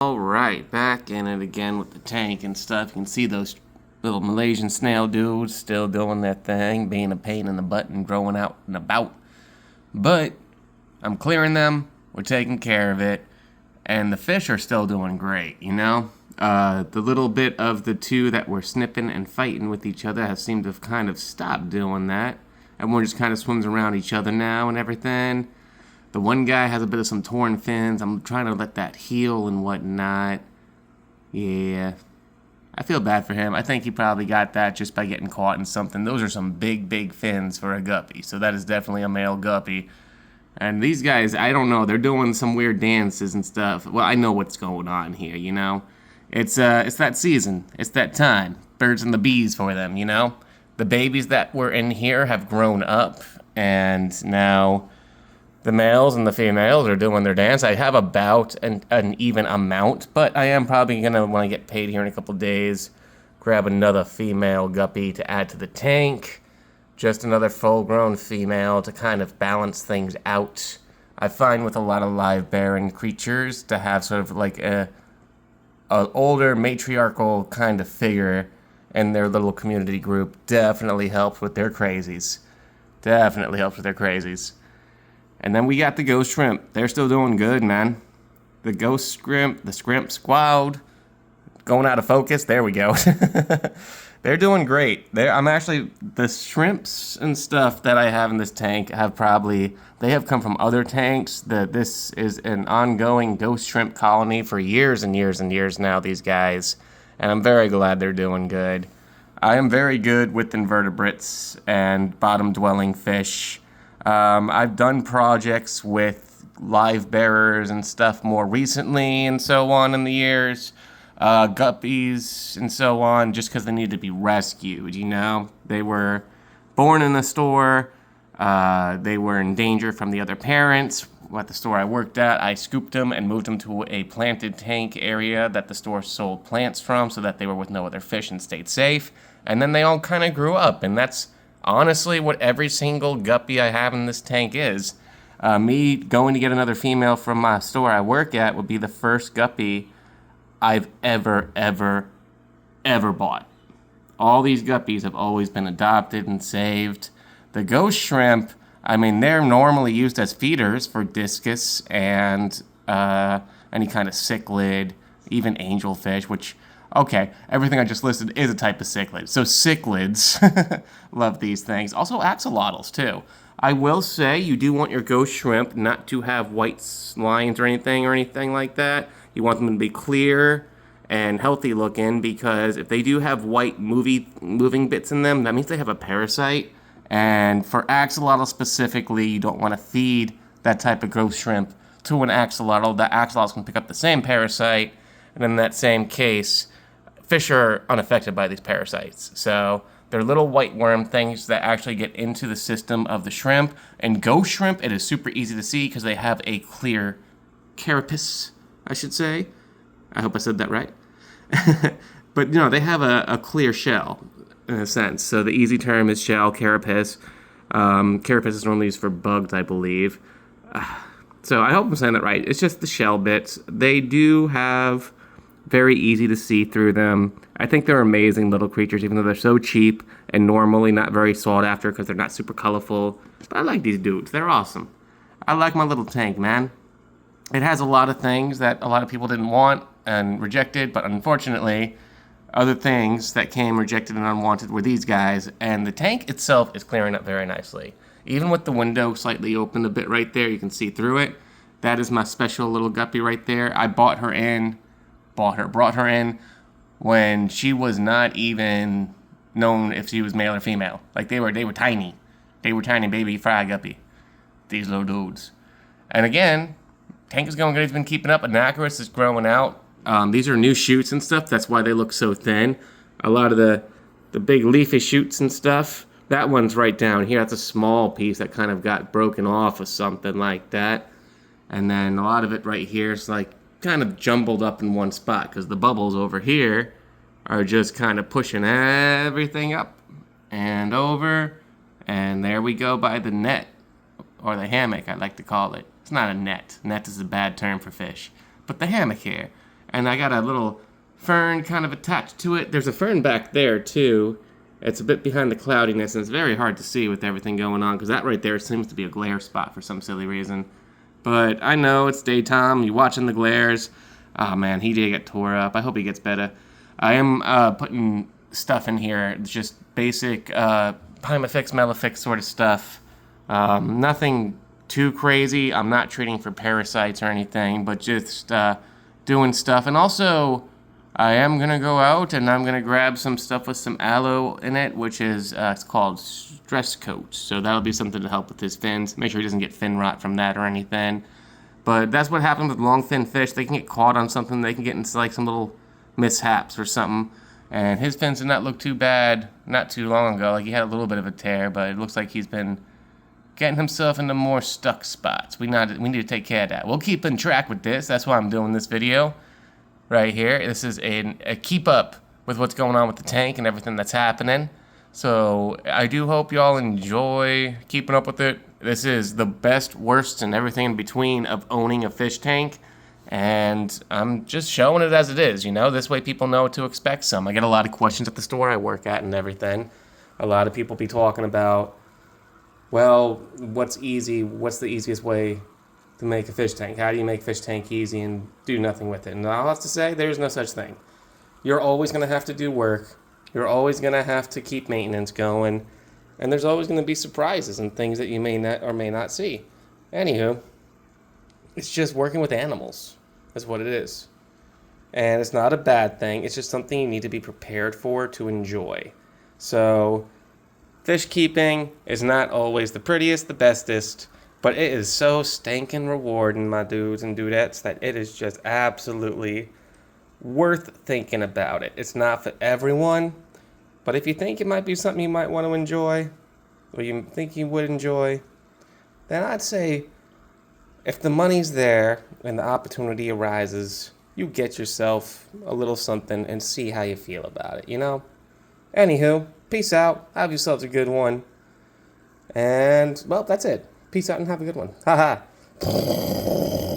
Alright, back in it again with the tank and stuff. You can see those little Malaysian snail dudes still doing their thing, being a pain in the butt and growing out and about. But I'm clearing them, we're taking care of it, and the fish are still doing great, you know? The little bit of the two that were snipping and fighting with each other have seemed to have kind of stopped doing that. Everyone just kind of swims around each other now and everything. The one guy has a bit of some torn fins. I'm trying to let that heal and whatnot. Yeah. I feel bad for him. I think he probably got that just by getting caught in something. Those are some big, big fins for a guppy. So that is definitely a male guppy. And these guys, I don't know. They're doing some weird dances and stuff. Well, I know what's going on here, you know? It's that season. It's that time. Birds and the bees for them, you know? The babies that were in here have grown up. And now the males and the females are doing their dance. I have about an even amount, but I am probably going to, when I get paid here in a couple days, grab another female guppy to add to the tank. Just another full-grown female to kind of balance things out. I find with a lot of live bearing creatures to have sort of like a older matriarchal kind of figure in their little community group definitely helps with their crazies. Definitely helps with their crazies. And then we got the ghost shrimp. They're still doing good, man. The ghost shrimp, the shrimp squad, going out of focus. There we go. They're doing great. The shrimps and stuff that I have in this tank they have come from other tanks. This is an ongoing ghost shrimp colony for years and years and years now, these guys. And I'm very glad they're doing good. I am very good with invertebrates and bottom-dwelling fish. I've done projects with live bearers and stuff more recently and so on in the years. Guppies and so on, just because they need to be rescued, you know? They were born in a store. They were in danger from the other parents. At the store I worked at, I scooped them and moved them to a planted tank area that the store sold plants from so that they were with no other fish and stayed safe. And then they all kind of grew up, and that's honestly what every single guppy I have in this tank is. Me going to get another female from my store I work at would be the first guppy I've ever bought. All these guppies have always been adopted and saved. The ghost shrimp, I mean, they're normally used as feeders for discus and any kind of cichlid, even angelfish, which, okay, everything I just listed is a type of cichlid. So cichlids love these things. Also axolotls, too. I will say you do want your ghost shrimp not to have white lines or anything like that. You want them to be clear and healthy looking, because if they do have white moving bits in them, that means they have a parasite. And for axolotl specifically, you don't want to feed that type of ghost shrimp to an axolotl. The axolotls can pick up the same parasite, and in that same case, fish are unaffected by these parasites. So they're little white worm things that actually get into the system of the shrimp. And ghost shrimp, it is super easy to see because they have a clear carapace, I should say. I hope I said that right. But, they have a clear shell, in a sense. So the easy term is shell, carapace. Carapace is normally used for bugs, I believe. So I hope I'm saying that right. It's just the shell bits. They do have very easy to see through them. I think they're amazing little creatures, even though they're so cheap and normally not very sought after because they're not super colorful. But I like these dudes. They're awesome. I like my little tank, man. It has a lot of things that a lot of people didn't want and rejected, but unfortunately, other things that came rejected and unwanted were these guys, and the tank itself is clearing up very nicely. Even with the window slightly open a bit right there, you can see through it. That is my special little guppy right there. I brought her in when she was not even known if she was male or female. Like they were tiny. They were tiny baby fry guppy. These little dudes. And again, tank is going good. He's been keeping up. Anacharis is growing out. These are new shoots and stuff. That's why they look so thin. A lot of the big leafy shoots and stuff, that one's right down here. That's a small piece that kind of got broken off or something like that. And then a lot of it right here is like kind of jumbled up in one spot because the bubbles over here are just kind of pushing everything up and over. And there we go by the net, or the hammock, I like to call it. It's not a net. Net is a bad term for fish. But the hammock here. and I got a little fern kind of attached to it. There's a fern back there too. It's a bit behind the cloudiness, and it's very hard to see with everything going on, because that right there seems to be a glare spot for some silly reason. But I know it's daytime, you're watching the glares. Oh man, he did get tore up. I hope he gets better. I am putting stuff in here, it's just basic Primafix, Melafix sort of stuff. Nothing too crazy. I'm not treating for parasites or anything, but just doing stuff. And also, I am going to go out and I'm going to grab some stuff with some aloe in it, which is it's called Stress Coat. So that'll be something to help with his fins. Make sure he doesn't get fin rot from that or anything. But that's what happens with long fin fish. They can get caught on something. They can get into like some little mishaps or something. And his fins did not look too bad not too long ago. Like he had a little bit of a tear, but it looks like he's been getting himself into more stuck spots. We need to take care of that. We'll keep in track with this. That's why I'm doing this video right here. This is a keep up with what's going on with the tank and everything that's happening. So I do hope y'all enjoy keeping up with it. This is the best, worst, and everything in between of owning a fish tank. And I'm just showing it as it is, you know? This way people know what to expect some. I get a lot of questions at the store I work at and everything. A lot of people be talking about, well, what's the easiest way to make a fish tank? How do you make a fish tank easy and do nothing with it? And I'll have to say, there's no such thing. You're always going to have to do work. You're always going to have to keep maintenance going. And there's always going to be surprises and things that you may not or may not see. Anywho, it's just working with animals. That's what it is. And it's not a bad thing. It's just something you need to be prepared for to enjoy. So fish keeping is not always the prettiest, the bestest, but it is so stinking rewarding, my dudes and dudettes, that it is just absolutely worth thinking about it. It's not for everyone, but if you think it might be something you might want to enjoy, or you think you would enjoy, then I'd say if the money's there and the opportunity arises, you get yourself a little something and see how you feel about it, you know? Anywho, peace out. Have yourselves a good one. And, well, that's it. Peace out and have a good one. Ha ha.